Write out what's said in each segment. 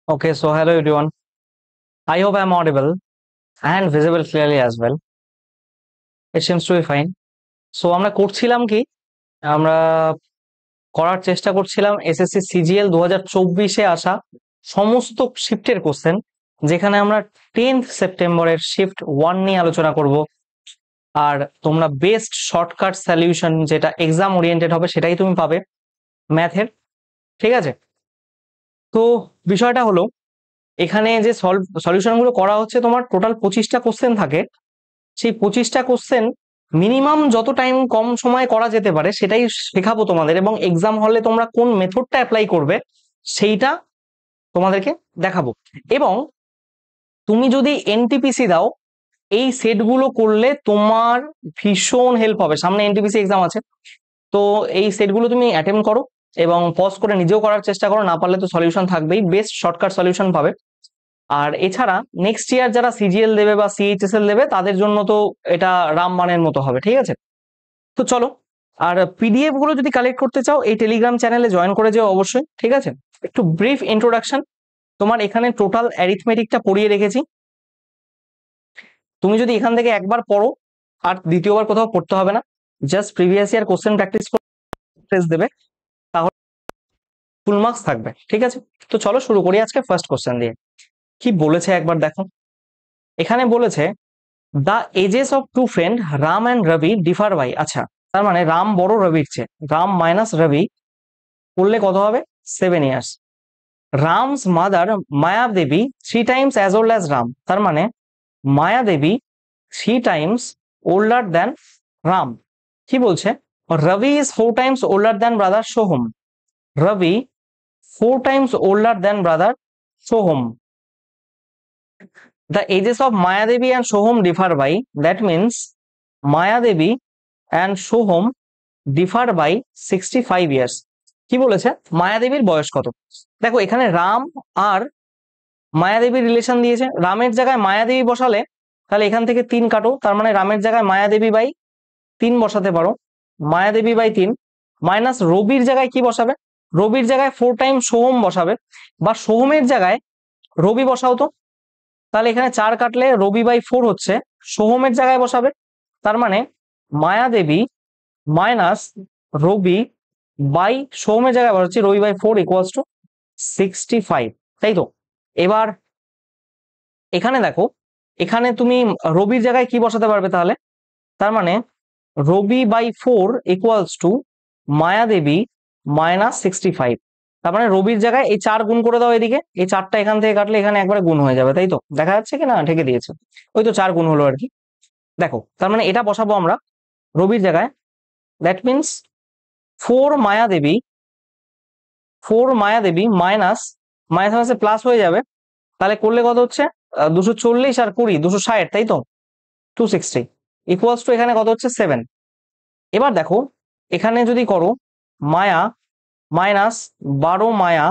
Okay, so hello everyone. I hope I'm audible and visible clearly as well. It seems to be fine. So আমরা করছিলাম কি? আমরা করার চেষ্টা করছিলাম এসএসসি সিজিএল 2024-এ আসা সমস্ত শিফটের কোশ্চেন, যেখানে আমরা 10th সেপ্টেম্বরের শিফট 1 নিয়ে আলোচনা করব। আর তোমরা বেস্ট শর্টকাট সলিউশন যেটা এক্সাম ওরিয়েন্টেড হবে সেটাই তুমি পাবে ম্যাথের। ঠিক আছে? তো বিষয়টা হলো, এখানে যে সলিউশন গুলো করা হচ্ছে, তোমার টোটাল 25টা কোশ্চেন থাকে। সেই 25টা কোশ্চেন মিনিমাম যত টাইম কম সময়ে করা যেতে পারে সেটাই শেখাবো তোমাদের, এবং এক্সাম হলে তোমরা কোন মেথডটা অ্যাপ্লাই করবে সেইটা তোমাদেরকে দেখাবো। এবং তুমি যদি এনটিপিসি দাও, এই সেটগুলো করলে তোমার ভীষণ হেল্প হবে। সামনে এনটিপিসি এক্সাম আছে, তো এই সেটগুলো তুমি অ্যাটেম্প করো এবং পজ করে নিজেও করার চেষ্টা করো। না পারলে তো সলিউশন থাকবেই, বেস্ট শর্টকাট সলিউশন পাবে। আর এছাড়া নেক্সট ইয়ার যারা সিজিএল দেবে বা সিএইচএসএল দেবে তাদের জন্য তো এটা রামবানের মতো হবে। ঠিক আছে? তো চলো, আর পিডিএফ গুলো যদি কালেক্ট করতে চাও এই টেলিগ্রাম চ্যানেলে জয়েন করে যাও অবশ্যই। ঠিক আছে? একটু ব্রিফ ইন্ট্রোডাকশন। তোমার এখানে টোটাল অ্যারিথমেটিকটা পড়িয়ে রেখেছি। তুমি যদি এখান থেকে একবার পড়ো আর দ্বিতীয়বার কোথাও পড়তে হবে না, just previous year question practice করে দেবে, তাহলে ফুল মার্কস থাকবে। ঠিক আছে? তো চলো শুরু করি আজকে ফার্স্ট কোশ্চেন দিয়ে। কি বলেছে একবার দেখো। এখানে বলেছে the ages of two friend Ram and Ravi differ by. আচ্ছা, তার মানে রাম বড় রবির চেয়ে, রাম মাইনাস রবি করলে কত হবে? 7 years। রামস মাদার মায়া দেবী 3 times as old as Ram, তার মানে মায়া দেবী 3 times older than রাম। কি বলছে? রবি is 4 times older than brother Soham. Rabi 4 times older than brother Soham. The ages of Maya Devi and Soham differ by, that means Maya Devi and Soham differ by 65 years। কি বলেছে? মায়াদেবীর বয়স কত? দেখো এখানে রাম আর মায়াদেবীর relation দিয়েছে। রামের জায়গায় মায়াদেবী বসালে তাহলে এখান থেকে 3 কাটো, তার মানে রামের জায়গায় মায়াদেবী বাই 3 বসাতে পারো। মায়াদেবী বাই 3 মাইনাস রবির জায়গায় কি বসাবে? রবির জায়গায় 4 টাইম সোহম বসাবে, বা সোহমের জায়গায় রবি বসাও তো। তাহলে এখানে 4 কাটলে রবি বাই 4 হচ্ছে, সোহমের জায়গায় বসাবে। তার মানে মায়াদেবী মাইনাস রবি বাই সোহমের জায়গায় বসাচ্ছি রবি বাই 4 ইকুয়ালস টু 65। তাই তো? এবার এখানে দেখো, এখানে তুমি রবির জায়গায় কি বসাতে পারবে তাহলে? তার মানে Robi by 4 equals to Mayadevi minus 65। তার মানে রবির জায়গায় এই 4 গুণ করে দাও এদিকে, এই 4টা এখান থেকে কাটলে এখানে একবারে গুণ হয়ে যাবে। তাই তো? দেখা যাচ্ছে কি না? ঠেকে দিয়েছে, ওই তো 4 গুণ হলো আর কি। দেখো তার মানে এটা বসাবো আমরা রবির জায়গায়। That means 4 Mayadevi, 4 Mayadevi minus minus মাইনাসে প্লাস হয়ে যাবে, তাহলে করলে কত হচ্ছে? 240 আর 20 260, তাই তো? 260 ইকুয়ালস টু এখানে কত হচ্ছে? 7। এবার দেখো এখানে যদি করো মায়া মাইনাস 12 মায়া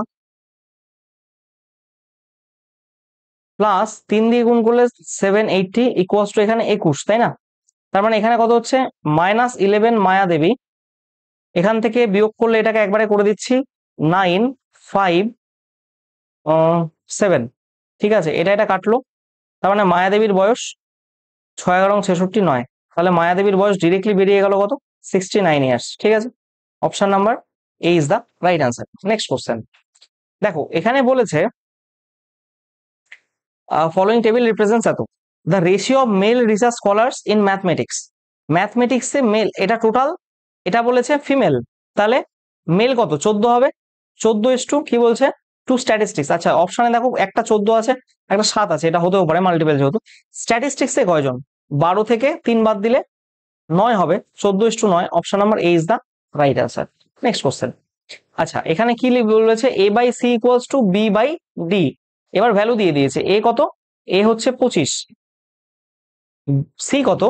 প্লাস 3 দিয়ে গুণ করলে 780 ইকুয়ালস টু এখানে 21, তাই না? তার মানে এখানে কত হচ্ছে? মাইনাস 11 মায়া দেবী। এখান থেকে বিয়োগ করলে এটাকে একবারে করে দিচ্ছি 9 5 7। ঠিক আছে, এটা এটা কাটলো। তার মানে মায়াদেবীর বয়স 6 11 66 9। তাহলে মায়াদেবীর বয়স ডিরেক্টলি বেরিয়ে গেল কত? 69 ইয়ার্স। ঠিক আছে, option number A is the right answer. Next question দেখো, এখানে বলেছে following table represents at the ratio of male research scholars in mathematics. ম্যাথমেটিক্সে মেল এটা টোটাল, এটা বলেছে ফিমেল, তাহলে মেল কত? 14 হবে। 14 কি বলছে? To statistics. আচ্ছা, অপশনে দেখো একটা 14 আছে, একটা 7 আছে, এটা হতেও পারে মাল্টিপল যেহেতু। স্ট্যাটিস্টিক্সে কয়জন? 12 থেকে 3 বাদ দিলে 9 হবে। 14:9, option number A is the right answer. Next question. আচ্ছা, এখানে কি বলেছে? A by C equals to B by D. এবার ভ্যালু দিয়ে দিয়েছে। এ কত? এ হচ্ছে 25, সি কত?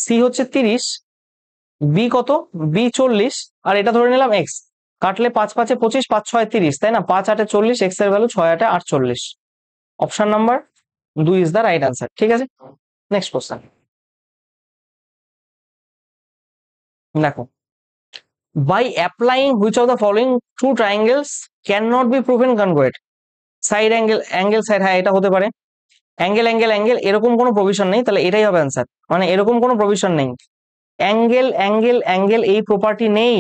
সি হচ্ছে 30, বি কত? বি 40, আর এটা ধরে নিলাম এক্স। কাটলে 5 5 25, 5 6 30, তাই না? 5 8 40, এক্স এর value 6 8 48। Option number 2 is the right answer. ঠিক আছে, নেক্সট কোশ্চেন দেখো। By applying which of the following two triangles cannot be proven congruent? Side angle, angle side, হ্যাঁ এটা হতে পারে। অ্যাঙ্গেল অ্যাঙ্গেল অ্যাঙ্গেল এরকম কোনো প্রভিশন নেই, তাহলে এটাই হবে অ্যান্সার। মানে এরকম কোনো প্রভিশন নেই, অ্যাঙ্গেল অ্যাঙ্গেল অ্যাঙ্গেল এই প্রপার্টি নেই।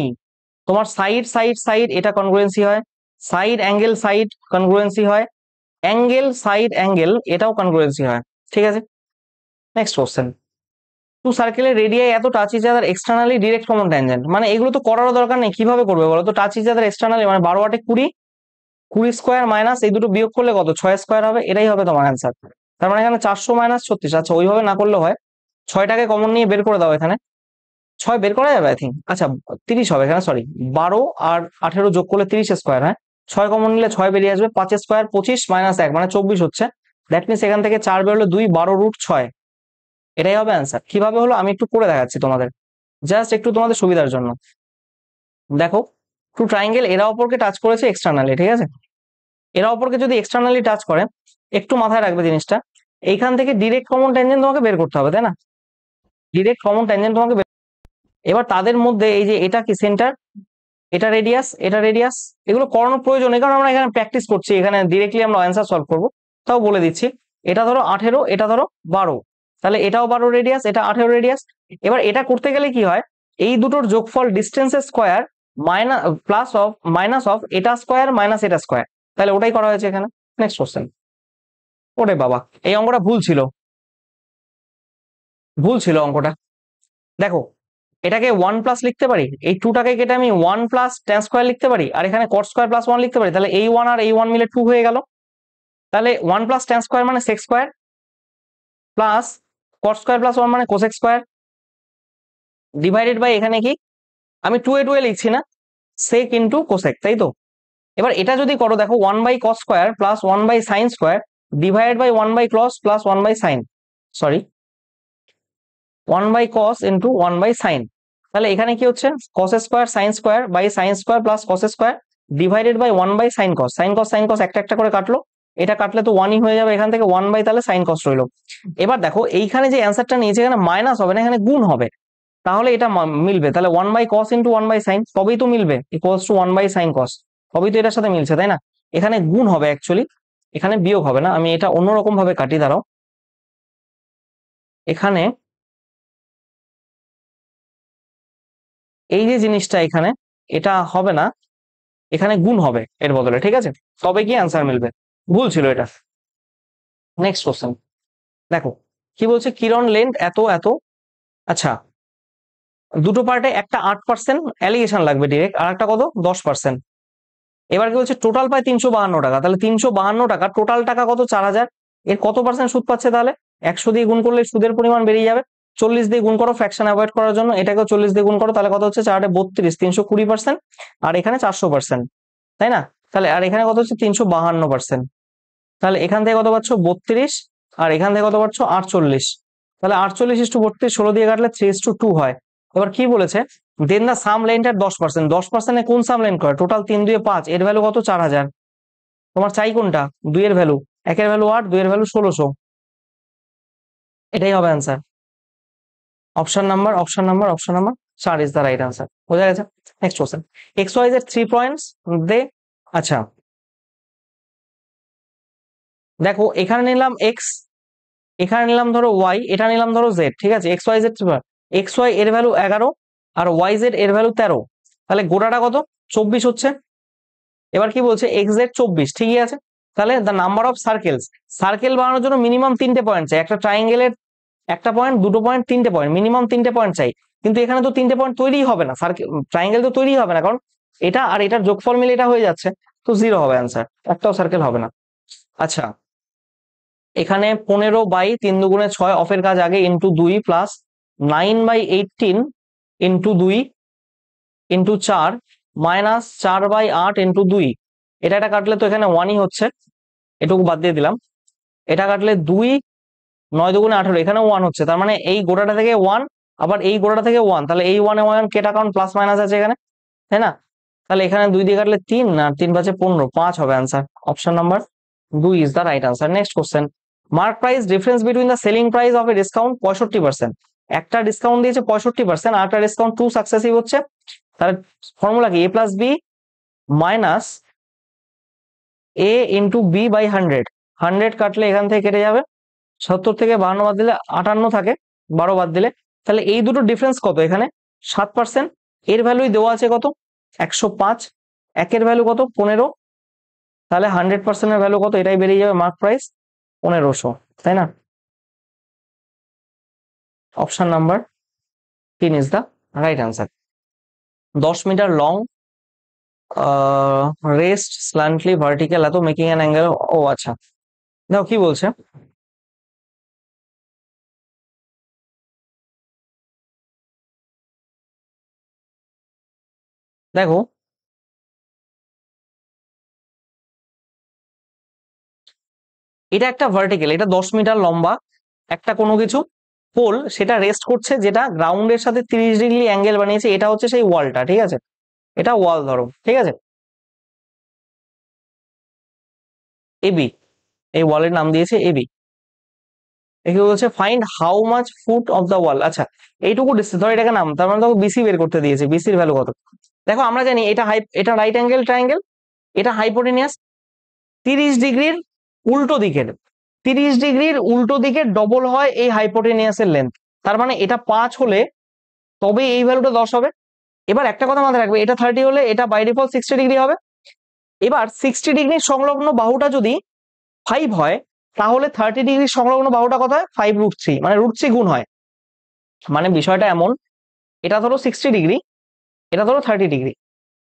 তোমার সাইড সাইড সাইড এটা কনগ্রুয়েন্সি হয়, সাইড অ্যাঙ্গেল সাইড কনগ্রুয়েন্সি হয়, অ্যাঙ্গেল সাইড অ্যাঙ্গেল এটাও কনগ্রুয়েন্সি হয়। ঠিক আছে, নেক্সট কোশ্চেন। টু সার্কেলের রেডিয়াই এত, touch each other externally direct common tangent. মানে এগুলো তো করারও দরকার নেই, কিভাবে করবে বলো তো? টাচ ইচ আদার এক্সটার্নালি মানে 12 20, 20 স্কোয়ার মাইনাস এই দুটো বিয়োগ করলে কত? 6 স্কোয়ার হবে, এটাই হবে তোমার অ্যান্সার। তার মানে এখানে 400 মাইনাস 36। আচ্ছা ওইভাবে না করলেও হয়, 6টাকে কমন নিয়ে বের করে দাও, এখানে 6 বের করা যাবে আই থিঙ্ক। আচ্ছা 30 হবে এখানে, সরি 12 আর 18 যোগ করলে 30 স্কোয়ার হয়, 6 কমন নিলে 6 বেরিয়ে আসবে, 5 স্কোয়ার 25 মাইনাস 1 মানে 24 হচ্ছে। দ্যাট মিনস এখান থেকে 4 বেরোলে 2, 12√6, এটাই হবে অ্যান্সার। কিভাবে হলো আমি একটু করে দেখাচ্ছি তোমাদের, জাস্ট একটু তোমাদের সুবিধার জন্য। দেখো টু ট্রাইঙ্গেল এরা অপরকে টাচ করেছে এক্সটার্নালি, ঠিক আছে? এরা অপরকে যদি এক্সটার্নালি টাচ করে, একটু মাথায় রাখবে জিনিসটা, এইখান থেকে ডিরেক্ট কমন ট্যানজেন্ট তোমাকে বের করতে হবে, তাই না? ডিরেক্ট কমন ট্যানজেন্ট তোমাকে এবার তাদের মধ্যে এই যে এটা কি সেন্টার, এটা রেডিয়াস, এটা রেডিয়াস, এগুলো করানোর প্রয়োজন নেই কারণ আমরা এখানে প্র্যাকটিস করছি, এখানে ডিরেক্টলি আমরা অ্যান্সার সলভ করব। তাও বলে দিচ্ছি, এটা ধরো 18, এটা ধরো 12, তাহলে এটাও 12 রেডিয়াস, এটা 18 রেডিয়াস। এবার এটা করতে গেলে কি হয়, এই দুটোর যোগফল ডিস্টেন্সের square minus plus of minus of এটা স্কোয়ার মাইনাস এটা স্কোয়ার, তাহলে ওটাই করা হয়েছে এখানে। Next question. ওরে বাবা, এই অঙ্কটা ভুল ছিল, ভুল ছিল অঙ্কটা। দেখো এটাকে 1 প্লাস লিখতে পারি, এই 2টাকে কেটে আমি 1 প্লাস ট্যান স্কোয়ার লিখতে পারি, আর এখানে কট স্কোয়ার প্লাস 1 লিখতে পারি, তাহলে এই 1 আর এই 1 মিলে 2 হয়ে গেল। তাহলে 1 প্লাস ট্যান স্কোয়ার মানে sec square, plus cot square plus 1 মানে কোসেক স্কোয়ার, ডিভাইডেড বাই এখানে কি আমি 2 লিখছি না, সেক ইন্টু কোসেক, তাই তো? এবার এটা যদি করো দেখো 1 by cos square plus 1 by sine square divided by 1 by cross plus 1 by sine, sorry 1 by cos into 1 by sine. তাহলে এখানে কি হচ্ছে, cos square sine square by sine square plus cos square divided by 1 by sine cos. Sine cos sine cos একটা একটা করে কাটলো, এটা কাটলে তো 1ই হয়ে যাবে, এখান থেকে 1 বাই তাহলে সাইন কস রইলো। এবার দেখো এইখানে যে অ্যান্সারটা নিয়েছে এখানে মাইনাস হবে না, এখানে গুণ হবে, তাহলে এটা মিলবে। তাহলে 1 by cos into 1 by sine তবেই তো মিলবে, equals to 1 by sine cos, তবেই তো এটার সাথে মিলছে, তাই না? এখানে গুণ হবে অ্যাকচুয়ালি, এখানে বিয়োগ হবে না। আমি এটা অন্যরকম ভাবে কাটি, দাঁড়াও। এখানে এই যে জিনিসটা এখানে এটা হবে না, এখানে গুণ হবে এর বদলে, ঠিক আছে? তবে কি অ্যান্সার মিলবে, ভুল ছিল এটা। নেক্সট কোশ্চেন দেখো কি বলছে, কিরণ লেন্থ এত এত। আচ্ছা দুটো পার্টে একটা 8% অ্যালিগেশন লাগবে ডিরেক্ট, আর একটা কত 10%। এবার কি বলছে, টোটাল পায় 352 টাকা, তাহলে 352 টাকা, টোটাল টাকা কত 4000, এর কত পার্সেন্ট সুদ পাচ্ছে? তাহলে 100 দিয়ে গুণ করলে সুদের পরিমাণ বেরিয়ে যাবে, 40 দিয়ে গুণ করো ফ্র্যাকশন অ্যাভয়েড করার জন্য, এটাকেও 40 দিয়ে গুণ করো, তাহলে কত হচ্ছে 4 32, 320%, আর এখানে 400%, তাই না? তাহলে আর এখানে কত হচ্ছে 352%, তাহলে এখান থেকে কত পাচ্ছ 32, আর এখান থেকে কত পাচ্ছ 48, তাহলে 48:32 16 দিয়ে কাটলে 3:2 হয়। এবার কি বলেছে, দেন দা সাম লেন্থ এর 10%, 10% কোন সাম লেন্থ করে, টোটাল 3 2 5, এর ভ্যালু কত 4000। তোমার চাই কোনটা, 2 এর ভ্যালু, 1 এর ভ্যালু 8, 2 এর ভ্যালু 1600, এটাই হবে answer. Option number 4 is the right answer. বোঝা গেছে? Next question, X Y Z 3 points দে। আচ্ছা দেখো এখানে নিলাম এক্স, এখানে নিলাম ধরো ওয়াই, এটা নিলাম ধরো জেড, ঠিক আছে? X Y z, x y এর ভ্যালু 11 আর ওয়াই জেড এর ভ্যালু 13, তাহলে গোটাটা কত 24 হচ্ছে। এবার কি বলছে, এক্স জেড 24, ঠিকই আছে। তাহলে the number of circles, circle বানানোর জন্য মিনিমাম 3টে পয়েন্ট চাই, একটা ট্রাইঙ্গেলের একটা পয়েন্ট, দুটো পয়েন্ট, 3টে পয়েন্ট, মিনিমাম 3টে পয়েন্ট চাই। কিন্তু এখানে তো 3টে পয়েন্ট তৈরি হবে না, সার্কেল ট্রাইঙ্গেল তো তৈরি হবে না, কারণ এটা আর এটার যোগফল মিলে এটা হয়ে যাচ্ছে, তো 0 হবে অ্যান্সার, একটাও সার্কেল হবে না। আচ্ছা এখানে 15 বাই 3 দুগুণে 6 অফের কাজ আগে into 2 plus 9 by 18 into 2 into 4 minus 4 by 8 into 2, এটা কাটলে তো এখানে 1ই হচ্ছে, এটুকু বাদ দিয়ে দিলাম। এটা কাটলে 2 9 দুগুণে 18, এখানেও 1 হচ্ছে, তার মানে এই গোটাটা থেকে 1, আবার এই গোটাটা থেকে 1, তাহলে এই 1 এ 1 কেটা কাউন্ট প্লাস মাইনাস আছে এখানে, তাই না? তাহলে এখানে 2 দিয়ে কাটলে 3, আর 3 5 15, 5 হবে answer. Option number 2 is the right answer. Next question, mark price difference between the selling price of A discount 65%, একটা ডিসকাউন্ট দিয়েছে 65% আর একটা ডিসকাউন্ট 2 সাকসেসিভ হচ্ছে, তাহলে ফর্মুলা কি, A plus B minus A into B by 100, 100 কাটলে এখান থেকে কেটে যাবে, 70 থেকে 52 বাদ দিলে 58 থাকে, 12 বাদ দিলে, তাহলে এই দুটো ডিফারেন্স কত এখানে 7%। এর ভ্যালুই দেওয়া আছে কত 105, একের ভ্যালু কত 15, তাহলে 100% এর ভ্যালু কত, এটাই বেরিয়ে যাবে মার্ক প্রাইস 1500, তাই না? Option number 3 is the right answer. 10 meter long, rest slantly vertical at making an angle. ও আচ্ছা, দেখো কি বলছে, দেখো এটা একটা ভার্টিক্যাল, এটা 10 মিটার লম্বা একটা কোনো কিছু পোল, সেটা রেস্ট করছে, যেটা গ্রাউন্ডের সাথে 30 ডিগ্রি অ্যাঙ্গেল বানিয়েছে, এটা হচ্ছে সেই ওয়ালটা, ঠিক আছে? এটা ওয়াল ধরো, ঠিক আছে, এবি, এই ওয়ালের নাম দিয়েছে এবি। একে বলছে find how much foot of the wall. আচ্ছা, এইটুকু ডিস্টেন্স ধর, এটাকে নাম, তার মানে তোকে বিসি বের করতে দিয়েছে, বিসির ভ্যালু কত। দেখো আমরা জানি এটা এটা রাইট অ্যাঙ্গেল ট্রায়াঙ্গেল, এটা হাইপোটেনিয়াস, 30 ডিগ্রির উল্টো দিকের, 30 ডিগ্রির উল্টো দিকে ডবল হয় এই হাইপোটেনিয়াসের লেন্থ, তার মানে এটা 5 হলে তবে এই ভ্যালুটা 10 হবে। এবার একটা কথা মাথায় রাখবে, এটা 30 হলে এটা বাই ডিফল্ট 60 ডিগ্রি হবে। এবার 60 ডিগ্রি সংলগ্ন বাহুটা যদি 5 হয়, তাহলে 30 ডিগ্রি সংলগ্ন বাহুটা কত হয় 5√3, মানে √3 গুণ হয়। মানে বিষয়টা এমন, এটা ধরো 60 ডিগ্রি, এটা ধরো 30 ডিগ্রি,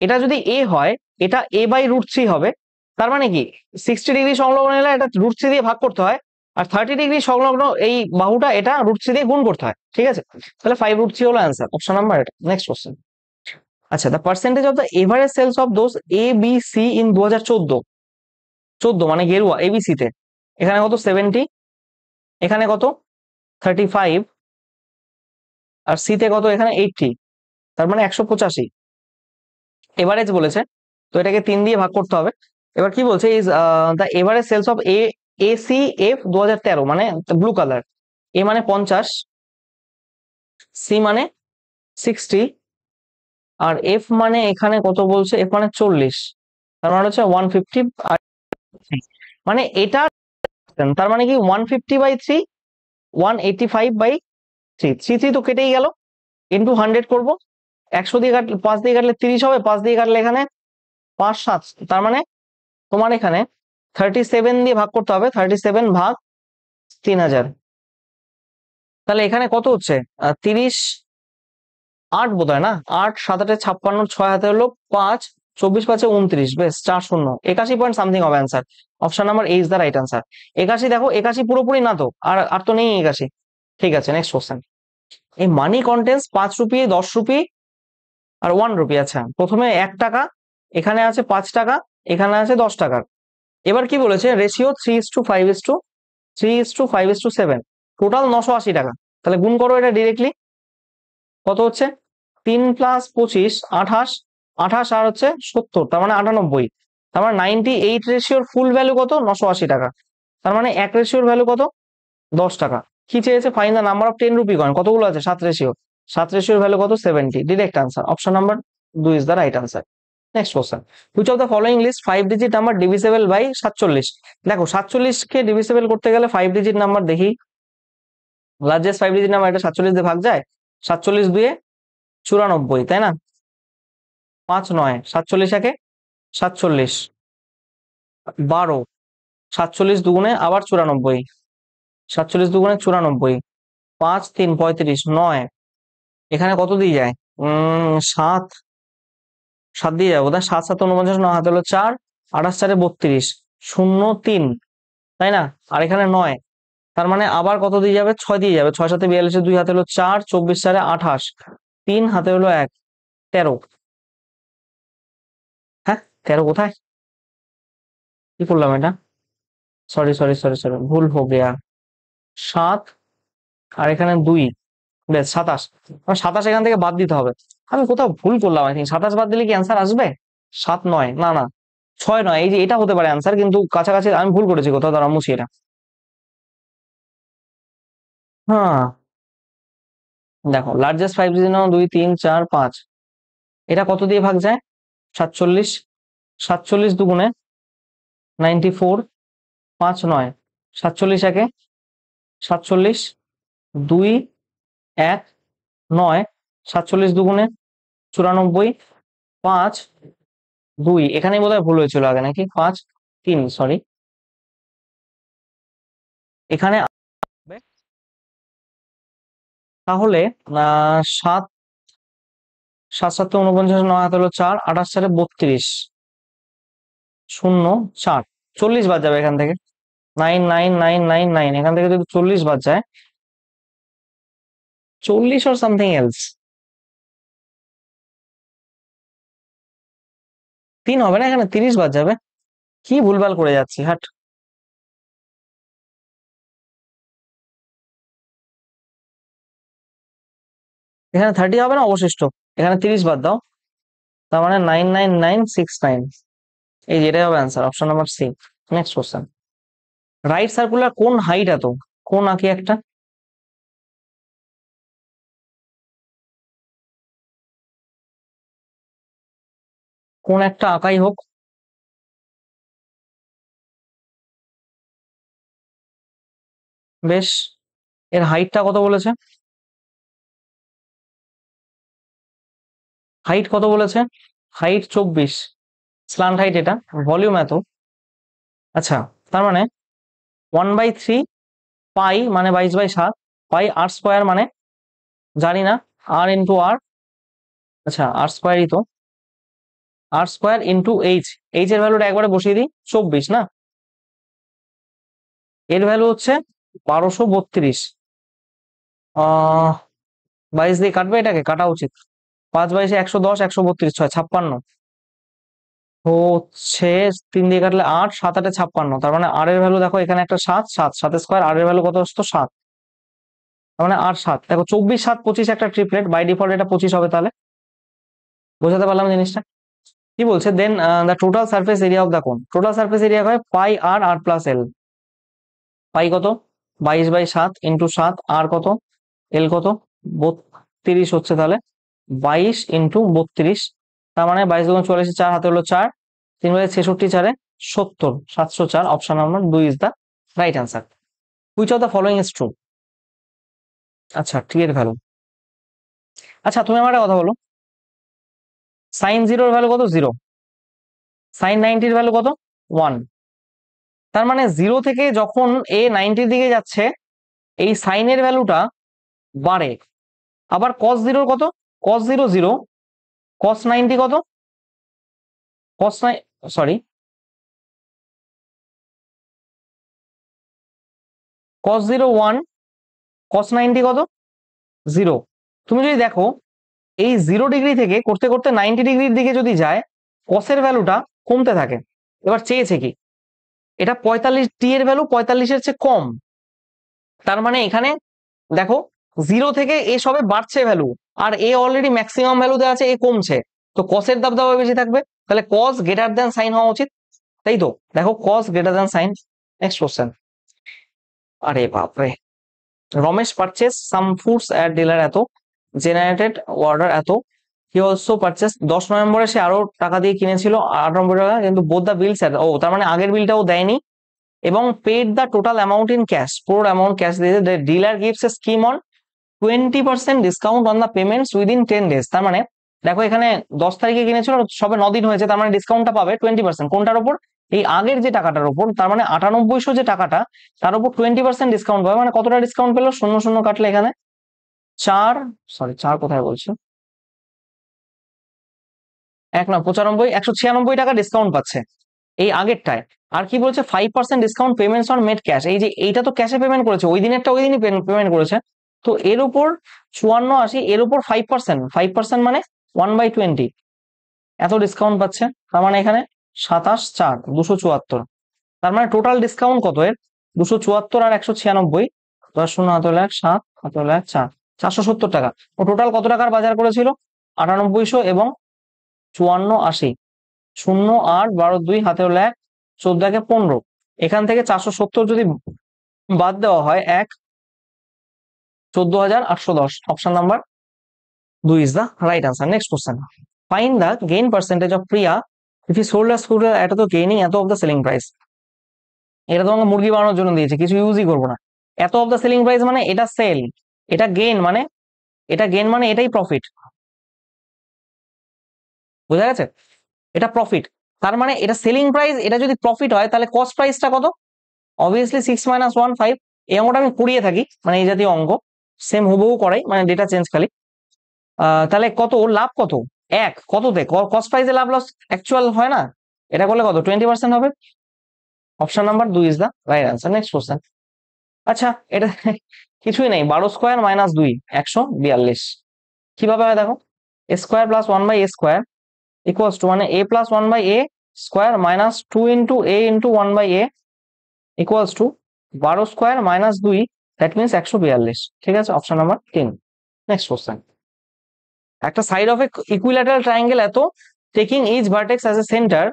এটা যদি এ হয়, এটা এ বাই √3 হবে। তার মানে কি 60 ডিগ্রি সংলগ্ন হলে এটা √3 দিয়ে ভাগ করতে হয়, আর 30 ডিগ্রি সংলগ্ন এই বাহুটা এটা √3 দিয়ে গুণ করতে হয়, ঠিক আছে? তাহলে 5√3 হলো অ্যান্সার, অপশন নাম্বার এটা। Next question. আচ্ছা, the percentage of the average sales of those A B C in 2014, 14 মানে গেরুয়া এবিসি তে, এখানে কত 70, এখানে কত 35, আর সি তে কত এখানে 80, তার মানে 185 এভারেজ বলেছে, তো এটাকে 3 দিয়ে ভাগ করতে হবে। এবার কি বলছে, is the average sales of AC F 2013, মানে ব্লু কালার, এ মানে 50, সি মানে 60, আর এফ মানে এখানে কত বলছে, এফ মানে 40, তার মানে হচ্ছে 150, আর মানে এটা, তার মানে কি 150/3, 185/3, 3 তো কেটেই গেল, ইন্টু 100 করবো, 100 দিয়ে কাটলে 5 দিয়ে কাটলে 30 হবে, 5 দিয়ে কাটলে এখানে 5 7, তার মানে তোমার এখানে 37 দিয়ে ভাগ করতে হবে, 37/3000, তাহলে এখানে কত হচ্ছে 38 বোধ হয় না, 8 7 8 56, 6 হাতে হলো 5, 24 5 29, বেশ 4 0, 81 পয়েন্ট সামথিং হবে answer. Option number A is the right answer. 81, দেখো 81 পুরোপুরি না তো, আর আর তো নেই 81, ঠিক আছে। Next question. এই মানি কন্টেন্স 5 রুপি, 10 রুপি আর 1 রুপি। আচ্ছা, প্রথমে 1 টাকা, এখানে আছে 5 টাকা, এখানে আছে 10 টাকার। এবার কি বলেছে, রেশিও 3:5:7, টোটাল 980 টাকা। তাহলে গুণ করো এটা ডিরেক্টলি, কত হচ্ছে 3 + 25 28, 28 আর হচ্ছে 70, তার মানে 98, তার মানে 98 রেশিওর ফুল ভ্যালু কত 980 টাকা, তার মানে 1 রেশিওর ভ্যালু কত 10 টাকা। কি চেয়েছে, find the number of 10 rupee coin, কতগুলো আছে 7 রেশিও, 7 রেশিওর ভ্যালু কত 70, direct answer, option number 2 is the right answer. Next question, which of the following list 5 digit number divisible by 47। দেখো 47 কে ডিভিসিবল করতে গেলে 5 ডিজিট নাম্বার দেখি, লার্জেস্ট 5 ডিজিট নাম্বার, এটা 47 দিয়ে ভাগ যায়, 47 2 94, তাই না? 5 9, 47 একে 47, 12, 47 দুগুণে আবার 94, 47 দুগুণে 94, 5 3 35, 9, এখানে কত দিয়ে যায় 7, 7 দিয়ে যাবো, তাই 7 7 49, 9 হাতে হলো 4, 28 4 32, 0 3, তাই না? আর এখানে 9, তার মানে আবার কত দিয়ে যাবে 6 দিয়ে যাবে, 6 7 42, 2 হাতে হলো 4, 24 4 28, 3 হাতে হলো 1, 13। হ্যাঁ 13 কোথায়, কি করলাম এটা, সরি সরি সরি সরি, ভুল হো গেয়া, 7 আর এখানে 2, বেশ 27, 27 এখান থেকে বাদ দিতে হবে, আমি কোথাও ভুল করলাম, আই থিঙ্ক 27 বাদ দিলে কি অ্যান্সার আসবে, 7 9, না না 6 9, এই যে এটা হতে পারে অ্যান্সার, কিন্তু কাছাকাছি আমি ভুল করেছি কোথাও, দ্বারা মুছি এটা। হ্যাঁ দেখো, লার্জেস্ট 5 ডিজিট নাও 2 3 4 5, এটা কত দিয়ে ভাগ যায় 47, 47 দুগুণে 94, 5 9 47, একে 47, 2 1 9, 47 দুগুণে 94, 5 2, এখানেই বোধহয় ভুল হয়েছিল আগে নাকি 5 3, সরি এখানে তাহলে 7 7 7 49, 9 হাতে হলো 4, 28 4 32, 0 4, 40 বাদ যাবে এখান থেকে। 9 9 9 9 9, এখান থেকে যদি 40 বাদ যায়, 40 or something else, 3 হবে না, এখানে 30 বাদ যাবে। কি ভুলভাল করে যাচ্ছি, হাট। এখানে 30 হবে না অবশিষ্ট, এখানে 30 বাদ দাও, তার মানে 99969, এই যেটাই হবে answer, option number C. Next question, right circular cone height এত, কোন আঁকি একটা, কোন একটা আঁকাই হোক, বেশ, এর হাইটটা কত বলেছে, হাইট কত বলেছে, হাইট 24, স্ল্যান্ট হাইট এটা, ভলিউম এত। আচ্ছা, তার মানে 1/3 পাই মানে 22/7, পাই আর স্কোয়ার মানে জানি না, আর ইন্টু আর, আচ্ছা আর স্কোয়ারই তো, আর স্কোয়ার ইন্টু এইচ, এইচ এর ভ্যালুটা একবারে বসিয়ে দিই, 24 না, এর ভ্যালু হচ্ছে 1232। 22 দিয়ে কাটবে, এটাকে কাটা উচিত, 5 22 110, 132 6 56, হচ্ছে 3 দিয়ে কাটলে 8, 7 8 56, তার মানে আর এর ভ্যালু দেখো, এখানে একটা 7 7 7 স্কোয়ার, আর এর ভ্যালু কত আসতো 7, তার মানে 8 7 দেখো, 24 7 25 একটা ট্রিপলেট, বাই ডিফল্ট এটা 25 হবে, তাহলে বোঝাতে পারলাম জিনিসটা। কি বলছে, then the total surface area of the cone, total surface area হয় পাই আর আর প্লাস এল, পাই কত 22/7 ইন্টু 7, আর কত এল কত 32 হচ্ছে, তাহলে 22 ইন্টু 32, তার মানে 22 দুগুণ 44, 4 হাতে হলো 4, 3 by 66 4 70, 704, option number 2 is the right answer. Which of the following is true, আচ্ছা টি এর ভ্যালু, আচ্ছা তুমি আমার একটা কথা বলো, সাইন 0 এর ভ্যালু কত 0, সাইন 90 এর ভ্যালু কত 1, তার মানে 0 থেকে যখন এ 90 দিকে যাচ্ছে, এই সাইনের ভ্যালুটা বাড়ে, আবার cos 0 কত, cos 0 0, cos 90 কত, cos 9, সরি cos 0 1, cos 90 কত 0, তুমি যদি দেখো এই 0 ডিগ্রি থেকে করতে করতে 90 ডিগ্রির দিকে যদি যায়, cos এর ভ্যালুটা কমতে থাকে। এবার চেয়েছে কি, এটা 45, টি এর ভ্যালু 45 এর চেয়ে কম, তার মানে এখানে দেখো 0 থেকে এ সবে বাড়ছে ভ্যালু, আর এ অলরেডি ম্যাক্সিমাম ভ্যালুতে আছে, এ কমছে, তো cos এর দাবদাবা বেশি থাকবে, তাহলে cos গ্রেটার দ্যান সাইন হওয়া উচিত, তাই তো, দেখো cos greater than sine. Next question, আরে বাপরে, Ramesh purchase some foods at dealer এত, জেনারেটেড অর্ডার এত, হি অলসো পারচেস, 10 নভেম্বরে সে আরো টাকা দিয়ে কিনেছিল 98 টাকা, কিন্তু বোথ দ্য বিলস, ও তার মানে আগের বিলটাও দেয়নি, এবং paid the total amount in cash, পুরো অ্যামাউন্ট ক্যাশ দিয়েছে, the dealer gives a scheme on 20% discount on the payments within 10 days, তার মানে দেখো এখানে 10 তারিখে কিনেছিল, সবে 9 দিন হয়েছে, তার মানে ডিসকাউন্টটা পাবে 20%, কোনটার উপর, এই আগের যে টাকাটার উপর, তার মানে 9800 যে টাকাটা, তার উপর 20% ডিসকাউন্ট পাবে, মানে কতটা ডিসকাউন্ট পেলো, 0 0 কাটলে এখানে 4, সরি 4 কোথায় বলছে, 1 না 95, 196 টাকা ডিসকাউন্ট পাচ্ছে এই আগেরটায়। আর কি বলছে, 5% discount payments on made cash, এই যে এইটা তো ক্যাশে পেমেন্ট করেছে, ওই দিনেরটা ওই দিনই পেমেন্ট করেছে, তো এর উপর 54 80, এর উপর 5%, 5% মানে 1/20, এত ডিসকাউন্ট পাচ্ছে, তার মানে এখানে 27 4 274, তার মানে টোটাল ডিসকাউন্ট কত এর, 274 আর 196, 10 0 হাতে হলো 1 7 হাতে হলো 1 4, 470 টাকা, ও টোটাল কত টাকার বাজার করেছিল, 9800 এবং 54 80, 0 8 12 2 হাতে হলো 1, 14 কে 15, এখান থেকে 470 যদি বাদ দেওয়া হয় 1, 14,810, option number 2 is the right answer. Next question, find the gain percentage of Priya if he sold a scooter এত তো গেইনিং এত অফ দা সেলিং প্রাইস, এটা তোমাকে মুরগি বানানোর জন্য দিয়েছে, কিছু ইউজই করবো না। এত অফ দ্য সেলিং প্রাইস মানে এটা সেল, এটা গেইন, মানে এটা গেইন মানে এটাই প্রফিট। বোঝা গেছে? এটা প্রফিট, তার মানে এটা সেলিং প্রাইস, এটা যদি প্রফিট হয় তাহলে কস্ট প্রাইসটা কত? অবভিয়াসলি 6 - 1 5। এই অঙ্কটা আমি করিয়ে থাকি, মানে এই জাতীয় অঙ্ক সেম হুবহু করাই, মানে ডেটা চেঞ্জ খালি। তাহলে কত লাভ, কত এক, কততে কস্ট প্রাইসে লাভ লস অ্যাকচুয়াল হয় না, এটা করলে কত 20% হবে। Option number 2 is the right answer. Next question. আচ্ছা, এটা কিছুই নেই, 12² - 2 142। কিভাবে হয় দেখো, A square plus 1/a² equals to, মানে a plus 1/a² minus 2 into a into 1/a equals to 12² - 2, that means 142। ঠিক আছে, অপশন নাম্বার 3। Next question. একটা side of a equilateral triangle at, taking each vertex as a centre,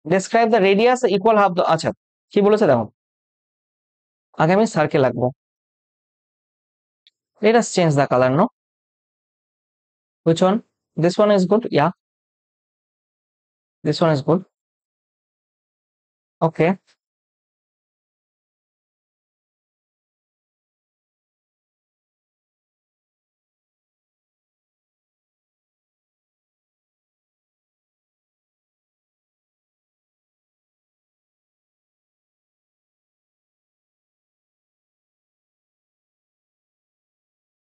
describe the radius equal half the. আচ্ছা, কি বলেছে দেখো, আগে আমি circle আঁকবো। Let us change the color, no? Which one? This one is good. Yeah, this one is good. Okay.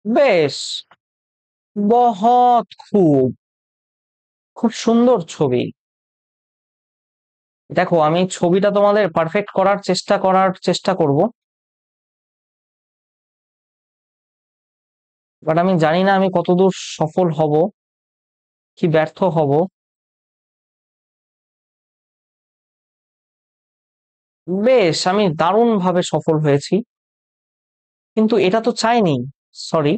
বেশ, বহুত খুব, খুব সুন্দর ছবি। দেখো, আমি ছবিটা তোমাদের পারফেক্ট করার চেষ্টা করব, বাট আমি জানি না আমি কতদূর সফল হব কি ব্যর্থ হব। বেশ, আমি দারুণ ভাবে সফল হয়েছি, কিন্তু এটা তো চাইনি। সরি,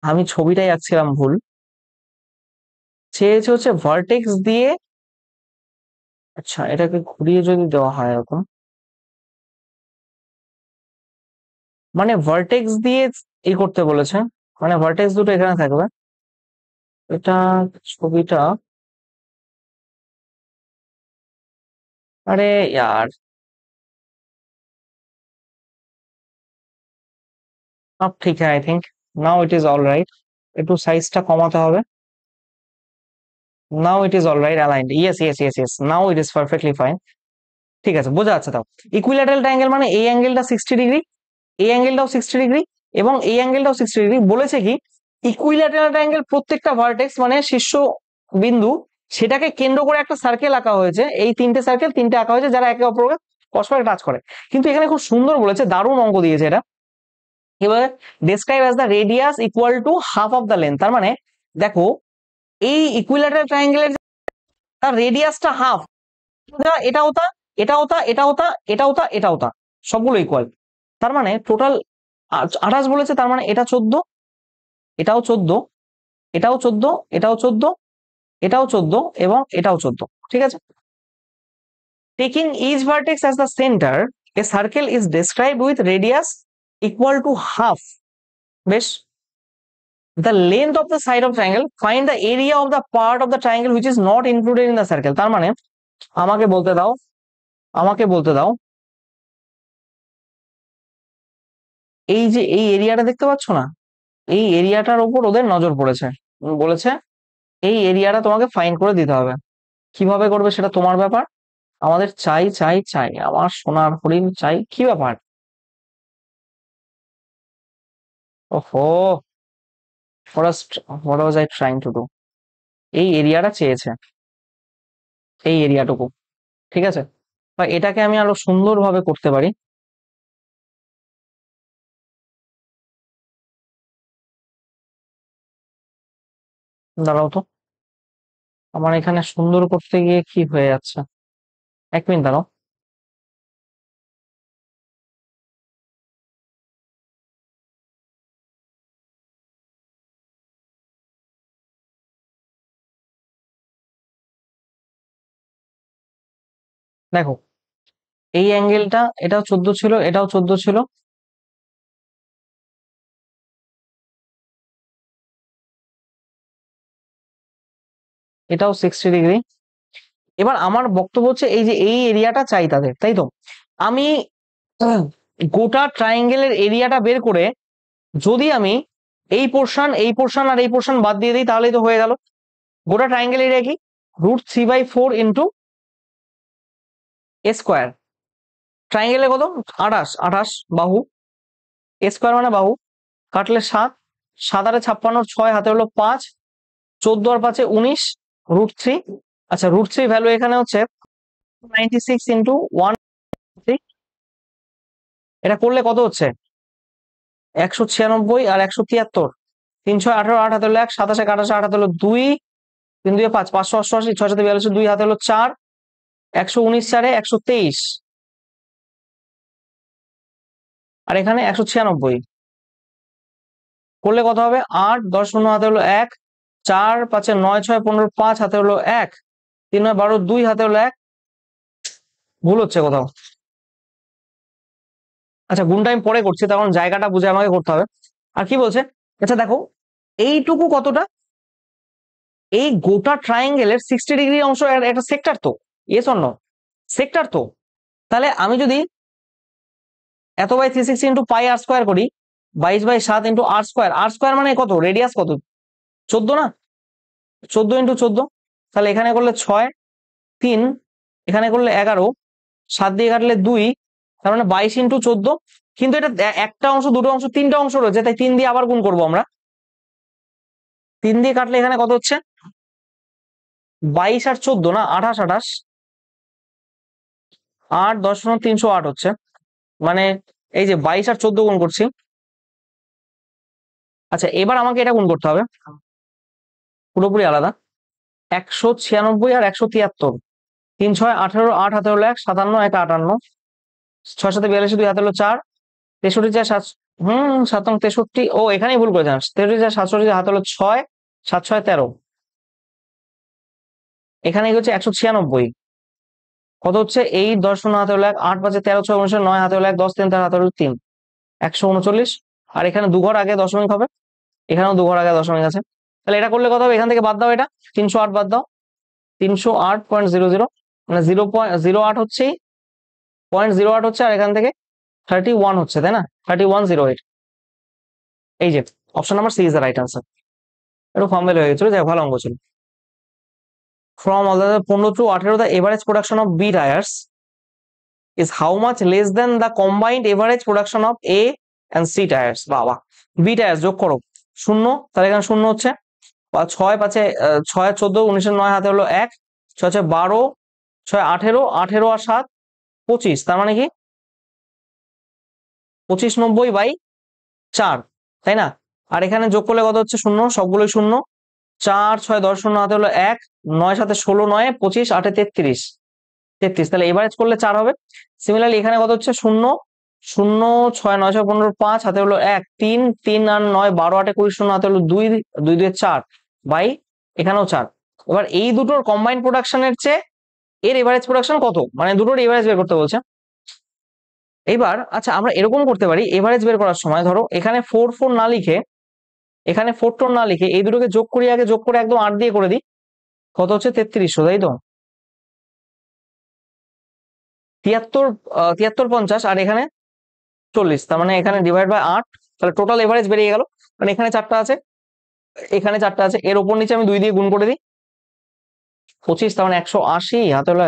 আমি ছবিটাই আঁকছিলাম ভুল। চেয়েছে হচ্ছে ভার্টেক্স দিয়ে। আচ্ছা, এটাকে ঘুরিয়ে যদি দেওয়া হয় এরকম, মানে ভার্টেক্স দিয়ে করতে বলেছে, মানে ভার্টেক্স দুটো এখানে থাকবে। এটা ছবিটা, আরে ইয়ার, সব ঠিক আছে, I think now it is all right. একটু সাইজটা কমাতে হবে। Now it is all right, aligned, yes yes yes yes, now it is perfectly fine. ঠিক আছে, বোঝা যাচ্ছে। তাও ইকুইল্যাটারাল ট্রায়াঙ্গেল মানে এই অ্যাঙ্গেলটা 60 ডিগ্রি, এই অ্যাঙ্গেলটাও 60 ডিগ্রি, এবং এই অ্যাঙ্গেলটাও 60 ডিগ্রি। বলেছে কি, ইকুইল্যাটারাল ট্রায়াঙ্গেল প্রত্যেকটা ভার্টেক্স মানে শীর্ষ বিন্দু, সেটাকে কেন্দ্র করে একটা সার্কেল আঁকা হয়েছে। এই তিনটে সার্কেল, তিনটে আঁকা হয়েছে যারা একে অপরকে পরস্পর টাচ করে। কিন্তু এখানে খুব সুন্দর বলেছে, দারুণ অঙ্ক দিয়েছে এটা। এবার describe as the radius equal to half of the length. তার মানে দেখো, এই ইকুইল্যাটারাল ট্রায়াঙ্গেলের তার রেডিয়াসটা হাফ, এটাও তা, এটাও তা, এটাও তা, এটাও তা, এটাও তা, সবগুলো ইকুয়াল। তার মানে টোটাল 28 বলেছে, তার মানে এটা 14, এটাও 14, এটাও 14, এটাও 14, এটাও 14, এবং এটাও 14। ঠিক আছে, taking each vertex as the centre, a circle is described with radius equal to half. বেশ, the length of the side of triangle, find the area of the part of the triangle which is not included in the circle। তার মানে আমাকে বলতে দাও, আমাকে বলতে দাও, এই যে এই এরিয়াটা দেখতে পাচ্ছ না, এই এরিয়াটার উপর ওদের নজর পড়েছে। বলেছে এই এরিয়াটা তোমাকে ফাইন করে দিতে হবে। কিভাবে করবে সেটা তোমার ব্যাপার। আমাদের চাই চাই চাই, আমার সোনার হরিণ চাই। কি ব্যাপার? ওহো, what was I trying to do? এই এরিয়াটা চেয়েছে, এই এরিয়াটুকু। ঠিক আছে, বা এটাকে আমি আরো সুন্দরভাবে করতে পারি। দাঁড়াও তো, আমার এখানে সুন্দর করতে গিয়ে কি হয়ে যাচ্ছে, 1 মিনিট দাঁড়াও। দেখো, এই অ্যাঙ্গেলটা, এটাও 14 ছিল, এটাও 14 ছিল, এটাও 60 ডিগ্রি। এবার আমার বক্তব্য হচ্ছে এই যে এই এরিয়াটা চাই তাদের, তাই তো? আমি গোটা ট্রায়াঙ্গেলের এরিয়াটা বের করে যদি আমি এই পোর্শন আর এই পোর্শন বাদ দিয়ে দিই তাহলেই তো হয়ে গেল। গোটা ট্রায়াঙ্গেল এরিয়া কি √3/4 ইন্টু এ স্কোয়ার। ট্রায়াঙ্গেলে কত 28 বাহু, এ স্কোয়ার মানে বাহু, কাটলে 7, 7 আর 56, 6 হাতে হলো 5, 14 আর 5 19, √3। আচ্ছা √3 ভ্যালু এখানে হচ্ছে 96 ইন্টু 1। এটা করলে কত হচ্ছে 196 আর 173, 3 6 18, 8 হাতে হলো 1, 27 28, 8 হাতে হলো 2, 3 2 5, 588, 6 7 42, 2 হাতে হলো 4, 119 4 123, আর এখানে 196 করলে কত হবে 8 10 0 হাতে হলো 1, 4 5 9 6 15, 5 হাতে হলো 1, 3 9 12, 2 হাতে হলো 1। ভুল হচ্ছে কোথাও। আচ্ছা গুণটা আমি পরে করছি, তখন জায়গাটা বুঝে আমাকে করতে হবে। আর কি বলছে, আচ্ছা দেখো এইটুকু কতটা, এই গোটা ট্রায়াঙ্গেলের 60 ডিগ্রি অংশ একটা সেক্টর তো, ইয়েস অর নো, সেক্টর তো। তাহলে আমি যদি এত বাই 360 ইন্টু পাই আর স্কোয়ার করি, 22/7 ইন্টু আর স্কোয়ার মানে কত, রেডিয়াস কত 14 না, 14 ইন্টু 14, তাহলে এখানে করলে 6 3, এখানে করলে 11, 7 দিয়ে কাটলে 2, তার মানে 22 ইন্টু 14। কিন্তু এটা একটা অংশ, দুটো অংশ, তিনটা অংশ রয়েছে, তাই 3 দিয়ে আবার গুণ করবো আমরা। 3 দিয়ে কাটলে এখানে কত হচ্ছে 22 আর 14 না, 28 28, 8 10 308 হচ্ছে। মানে এই যে 22 আর 14 গুণ করছি। আচ্ছা এবার আমাকে এটা গুণ করতে হবে, পুরোপুরি আলাদা। 196 আর 173, 3 6 18, 8 হাতে হলো 1, 57 1 58, 6 7 42, 2 হাতে হলো 4, 63 4 7, 7 63, ও এখানেই ভুল করেছিলাম, 63 4 67 হাতে হলো 6, 7 6 13, এখানে হচ্ছে 196। কত হচ্ছে 8 10 0 হাতে হলো 1, 8 5 13 6 19, 9 হাতে হলো 1, 10 3 4 হাতে হলো 3, 139। আর এখানে দু ঘর আগে দশমিক হবে, এখানেও দু ঘর আগে দশমিক আছে। তাহলে এটা করলে কত হবে, এখান থেকে বাদ দাও, এটা 308 বাদ দাও, 308.00, মানে 0.08 হচ্ছে, 0.08 হচ্ছে, আর এখান থেকে 31 হচ্ছে, তাই না, 3108। এই যে option number C is the right answer. একটু ফর্মেল হয়ে গেছিল, যাই ভালো অঙ্ক ছিল। From all the 15 to 18, the average production of B tires is how much less than the combined average production of A and C tires? বাবা, B tires যোগ করো শূন্য, তাহলে এখানে শূন্য হচ্ছে, 6 5 6 14, 19 9 হাতে হলো 1, 6 6 12, 6 18, 18 আর 7 25, তার মানে কি 25/90/4, তাই না। আর এখানে যোগ করলে কত হচ্ছে শূন্য, সবগুলোই শূন্য, 4 6 10 0 হাতে হলো 1, 9 7 16 9 25, 8 33, 33, তাহলে এভারেজ করলে 4 হবে। সিমিলারলি এখানে কত হচ্ছে শূন্য 0 6 9 6 15 5 হাতে হলো 1, 3 3 আর 9 12 8 20 0 হাতে হলো 2 2 2 4 বাই, এখানেও 4। এবার এই দুটোর কম্বাইন্ড প্রোডাকশনের চেয়ে এর এভারেজ প্রোডাকশন কত, মানে দুটোর এভারেজ বের করতে বলছে। এইবার আচ্ছা আমরা এরকম করতে পারি, এভারেজ বের করার সময় ধরো এখানে 4 4 না লিখে, এখানে 4 4 না লিখে এই দুটোকে যোগ করি, আগে যোগ করে একদম 8 দিয়ে করে দিই, কত হচ্ছে 3300, তাই তো, 73 73 50, আর এখানে 40, তার মানে এখানে ডিভাইড বাই 8, তাহলে টোটাল এভারেজ বেরিয়ে গেল। মানে এখানে 4টা আছে, এখানে 4টা আছে, এর উপর নিচে আমি 2 দিয়ে গুণ করে দিই, 25, তার মানে 180 হাতে হলো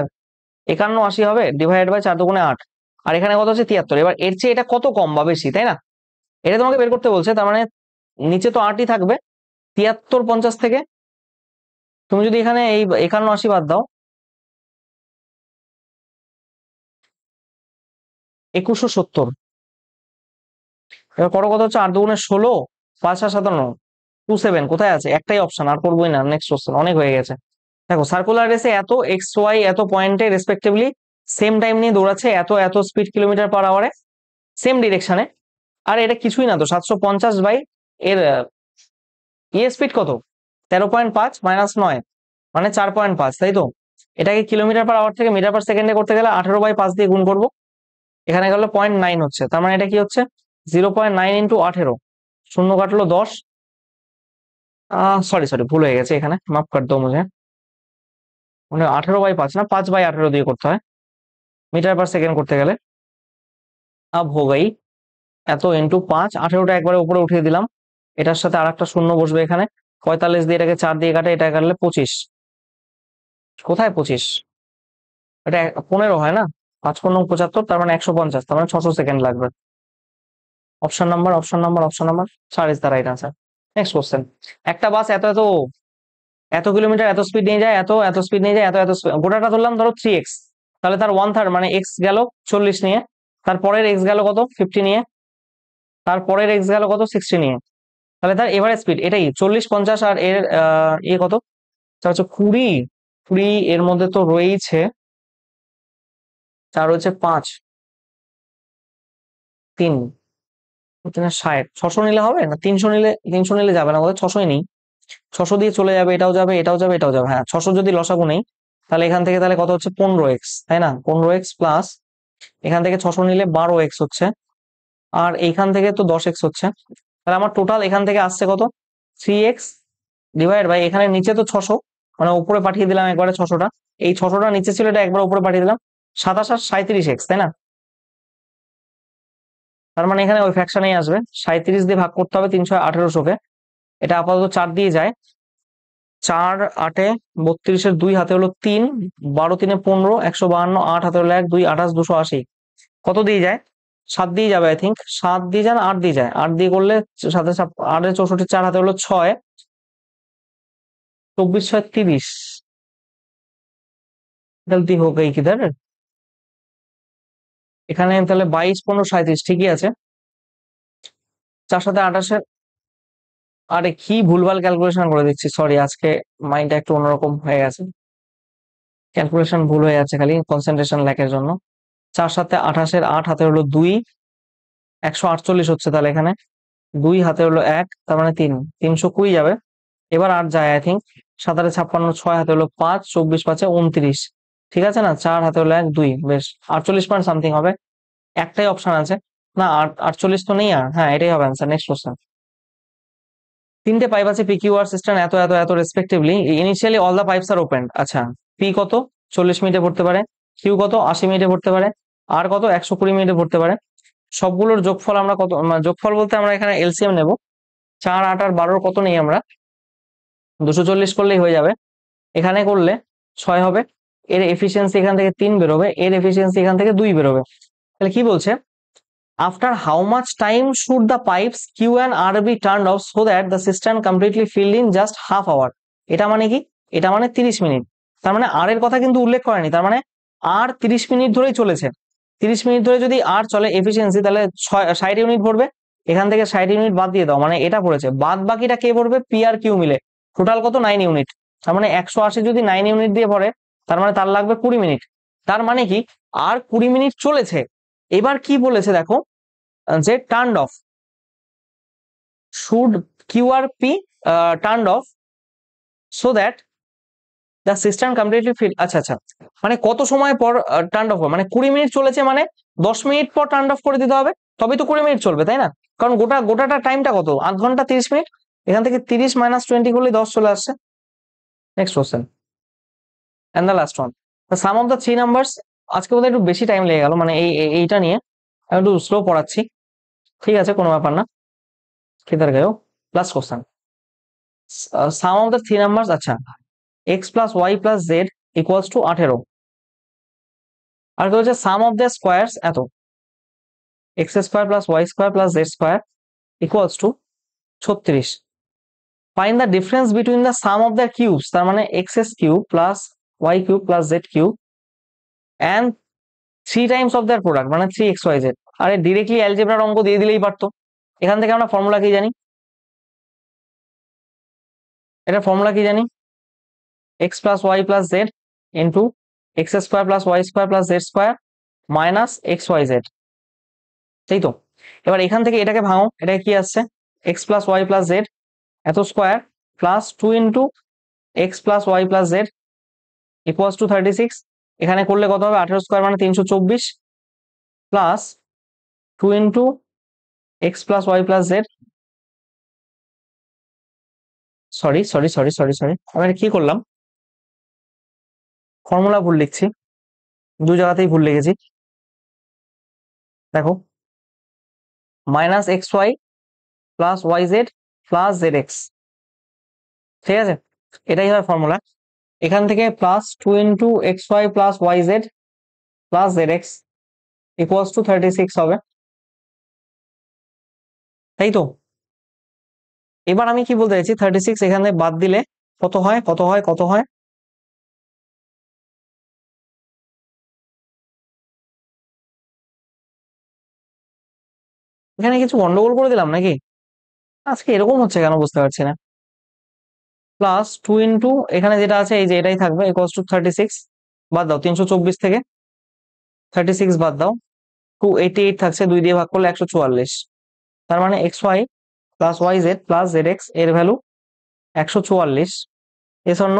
51 80 হবে, ডিভাইড বাই 4 দুগুণে 8, আর এখানে কত হচ্ছে 73। এবার এর চেয়ে এটা কত কম বা বেশি, তাই না, এটা তোমাকে বের করতে বলছে। তার মানে নিচে তো 8ই থাকবে, 73 50 থেকে তুমি যদি এখানে এই 51 80 বাদ দাও, 2170। এবার করো কত হচ্ছে 8 দুগুণে 16, 5 আর 57, 27 কোথায় আছে, একটাই অপশন, আর করবোই না, নেক্সট কোশ্চেন, অনেক হয়ে গেছে। দেখো সার্কুলার রেসে এত এক্স ওয়াই এত পয়েন্টে রেসপেক্টিভলি সেম টাইম নিয়ে দৌড়াচ্ছে, এত এত স্পিড কিলোমিটার পার আওয়ারে, সেম ডিরেকশনে। আর এটা কিছুই না তো, 750 বাই এর স্পিড কত 13.5 মাইনাস 9, মানে 4.5, তাই তো। এটাকে কিলোমিটার পার আওয়ার থেকে মিটার পার সেকেন্ডে করতে গেলে 18/5 দিয়ে গুণ করবো, এখানে গেল 0.9 হচ্ছে, তার মানে এটা কি হচ্ছে 0.9 ইন্টু 18, শূন্য কাটলো 10, সরি সরি ভুল হয়ে গেছে, এখানে মাফ কাট দো মুঝে, মানে 18/5 না 5/18 দিয়ে করতে হয় মিটার পার সেকেন্ড করতে গেলে। अब हो गई এত ইন্টু 5, 18টা একবারে উপরে উঠিয়ে দিলাম, এটার সাথে আর একটা শূন্য বসবে এখানে, 45 দিয়ে এটাকে 4 দিয়ে কাটে, এটা কাটলে 25। কোথায় 25? এটা 15 হয় না, 5×15 = 75, তার মানে 150, তার মানে 600 সেকেন্ড লাগবে। Option number, option number, option number 4 is the right answer. Next question. একটা বাস এত এত এত কিলোমিটার এত স্পিড নিয়ে যায়, এত এত স্পিড নিয়ে যায়, এত এত গোটাটা ধরলাম ধরো 3x, তাহলে তার 1/3 মানে x গেল 40 নিয়ে, তারপরের x গেল কত 50 নিয়ে, তারপরের x গেল কত 60 নিয়ে, তাহলে তার এভারেজ স্পিড এটাই 40, 50 আর এর কত, তা হচ্ছে 20। 20 এর মধ্যে তো রয়েছে, 4 হচ্ছে 5, 3, 60, 600 নিলে হবে না, 300 নিলে, 300 নিলে যাবে না, 600ই নেই, 600 দিয়ে চলে যাবে, এটাও যাবে, এটাও যাবে, এটাও যাবে। হ্যাঁ, 600 যদি লসাগু নেই, তাহলে এখান থেকে তাহলে কত হচ্ছে 15x, তাই না, 15x প্লাস এখান থেকে 600 নিলে 12x হচ্ছে, আর এইখান থেকে তো 10x হচ্ছে, তাহলে আমার টোটাল এখান থেকে আসছে কত 3x ডিভাইড বাই এখানে নিচে তো 600, মানে উপরে পাঠিয়ে দিলাম একবারে 600টা, এই 600টা নিচে ছিল, এটা একবার উপরে পাঠিয়ে দিলাম, 27 আর 37x, তাই না, তার মানে এখানে ওই ফ্র্যাকশনেই আসবে, 37 দিয়ে ভাগ করতে হবে 318কে, এটা আপাতত 4 দিয়ে যায়, 4 8 32 এর 2 হাতে হলো 3, 12 3 15, 152, 8 হাতে হলো 1, 2 28, 280, কত দিয়ে যায়, 7 দিয়ে যাবে আই থিঙ্ক, 7 দিয়ে যায় না 8 দিয়ে যায়, 8 দিয়ে করলে 7 8 64, 4 হাতে হলো 6, 24 6 30, गलती हो गई किधर, এখানে তাহলে 22 15 37 ঠিকই আছে, 4 সাথে 28, আরে কি ভুলভাল ক্যালকুলেশন করে দিচ্ছি, সরি, আজকে মাইন্ডটা একটু অন্যরকম হয়ে গেছে, ক্যালকুলেশন ভুল হয়ে যাচ্ছে খালি কনসেন্ট্রেশন ল্যাকের জন্য। 4 সাথে 28, 8 হাতে হলো 2, 148 হচ্ছে, তাহলে এখানে 2 হাতে হলো 1, তার মানে 3, 320 যাবে, এবার 8 যায় আই থিঙ্ক, 7 8 56, 6 হাতে হলো 5, 24 5 29, ঠিক আছে না, 4 হাতে হলো 1 2, বেশ 48 পয়েন্ট সামথিং হবে, একটাই অপশন আছে, না 48 তো নেই, আর হ্যাঁ এটাই হবে আনসার। Next question. তিনটে পাইপ আছে পিকিউ আর সিস্টেম এত এত এত respectively, initially all the pipes are open, আচ্ছা পি কত 40 মিনিটে ভরতে পারে, কিউ কত 80 মিনিটে ভরতে পারে, আর কত 120 মিনিটে ভরতে পারে, সবগুলোর যোগফল আমরা কত, যোগফল বলতে আমরা এখানে এলসিএম নেব, 4 8 আর 12 কত নেই আমরা, 240 করলেই হয়ে যাবে, এখানে করলে 6 হবে, এর এফিসিয়েন্সি এখান থেকে 3 বেরোবে, এর এফিসিয়েন্সি এখান থেকে 2 বেরোবে, তাহলে কি বলছে, after how much time should the pipes Q and R be turned off so that the cistern completely filled in just half hour, এটা মানে কি, এটা মানে 30 মিনিট, তার মানে আর এর কথা কিন্তু উল্লেখ করেনি, তার মানে আর 30 মিনিট ধরেই চলেছে, 30 মিনিট ধরে যদি আর চলে এফিসিয়েন্সি, তাহলে 60 ইউনিট ভরবে, এখান থেকে 60 ইউনিট বাদ দিয়ে দাও, মানে এটা পড়েছে, বাদ বাকিটা কে ভরবে, পি আর কিউ মিলে, টোটাল কত 9 ইউনিট, তার মানে 180 যদি 9 ইউনিট দিয়ে ভরে, তার মানে তার লাগবে 20 মিনিট, তার মানে কি আর 20 মিনিট চলেছে, এবার কি বলেছে দেখো, যে turned off, should QRP turned off so that the system completely fill, আচ্ছা আচ্ছা, মানে কত সময় পর টার্ন অফ, মানে 20 মিনিট চলেছে মানে 10 মিনিট পর টার্ন অফ করে দিতে হবে, তবেই তো 20 মিনিট চলবে, তাই না, কারণ গোটাটা টাইমটা কত, আধ ঘন্টা 30 মিনিট, এখান থেকে 30 মাইনাস 20 করলে 10 চলে আসছে। Next question and the last one, the sum of the three numbers, আজকে বোধহয় একটু বেশি টাইম লেগে গেল, মানে এইটা নিয়ে আমি একটু স্লো পড়াচ্ছি, ঠিক আছে কোনো ব্যাপার না, কিধার গেও, last question, sum of the three numbers, আচ্ছা X plus Y plus Z equals to 18, আর কি হচ্ছে sum of the squares at, X square plus Y square plus Z square equals to 36, find the difference between the sum of the cubes, তার মানে X as cube plus Y cube plus Z cube and 3 times of their product, মানে 3 x Y Z, আরে directly অ্যালজেব্রার অঙ্ক দিয়ে দিলেই পারতো, এখান থেকে আমরা ফর্মুলা কি জানি, এটা ফর্মুলা কি জানি, x plus Y plus z into x square plus Y square plus Z square minus x Y z, তাই তো, এবার এখান থেকে এটাকে ভাঙো, এটা কি আসছে, X plus Y plus Z at square plus 2 into X plus Y plus Z equals to 36, এখানে করলে কত হবে 18 স্কোয়ার মানে 324 plus 2 into X plus Y plus Z, sorry sorry sorry sorry sorry, আমি এটা কি করলাম, ফর্মুলা ভুল লিখছি, দু জায়গাতেই ভুল লিখেছি, দেখো minus x y plus y z plus z x, ঠিক আছে? এটাই হয় ফর্মুলা। এখান থেকে plus 2 × xy plus y z plus z x equals to 36 হবে, তাই তো? এবার আমি কি বলতে চাইছি, 36 এখানে বাদ দিলে কত হয়, কত হয়, কত হয়? এখানে কিছু গন্ডগোল করে দিলাম নাকি? আজকে এরকম হচ্ছে কেন বুঝতে পারছি না। প্লাস 2 এখানে যেটা আছে এই যে এটাই থাকবে, ইকুয়ালস টু 36 বাদ দাও, 324 থেকে 36 বাদ দাও, 288 থাকছে, 2 দিয়ে ভাগ করলে 144। তার মানে x y plus y z plus z x এর ভ্যালু 144। এস অন্য,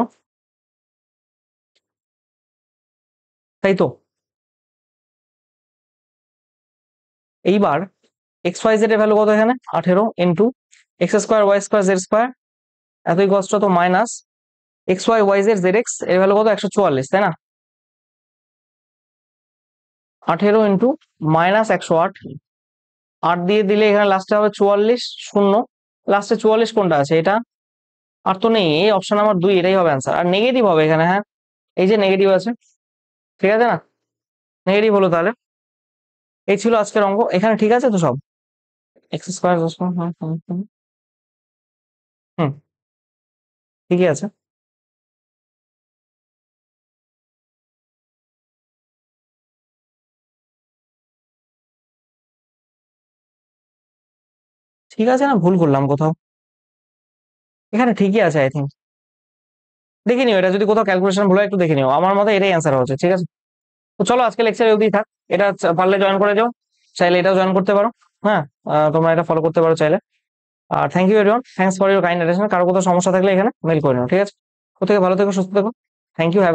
তাই তো? এইবার এক্স ওয়াই জেড এর ভ্যালু কত এখানে, 18 into x square y square z square, এতই কষ্ট তো minus x y y z z x এর ভ্যালু কত, 144, তাই না? 18 ইন্টু মাইনাস 108, 8 দিয়ে দিলে এখানে লাস্টে হবে 44, শূন্য, লাস্টে 44 কোনটা আছে, এটা আর তো নেই, এই অপশন নাম্বার 2 এটাই হবে অ্যান্সার। আর নেগেটিভ হবে এখানে, হ্যাঁ এই যে নেগেটিভ আছে, ঠিক আছে না? নেগেটিভ হলো তাহলে। এই ছিল আজকের অঙ্ক, এখানে ঠিক আছে তো সব? এক্স স্কোয়ার, হুম, ঠিকই আছে। ঠিক আছে না, ভুল করলাম কোথাও? এখানে ঠিকই আছে আই থিঙ্ক। দেখে নিও, এটা যদি কোথাও ক্যালকুলেশন ভুল হয় একটু দেখে নিও, আমার মতে এটাই অ্যান্সার হচ্ছে, ঠিক আছে? তো চলো আজকে লেকচার অবধি থাক। এটা পারলে জয়েন করে যাও, চাইলে এটাও জয়েন করতে পারো। হ্যাঁ, তোমরা এটা ফলো করতে পারো চাইলে। আর thank you everyone, thanks for your kind attention. কারো কোথাও সমস্যা থাকলে এখানে মেল করে নিও, ঠিক আছে? প্রত্যেকে ভালো থেকো, সুস্থ থেকো। Thank you, have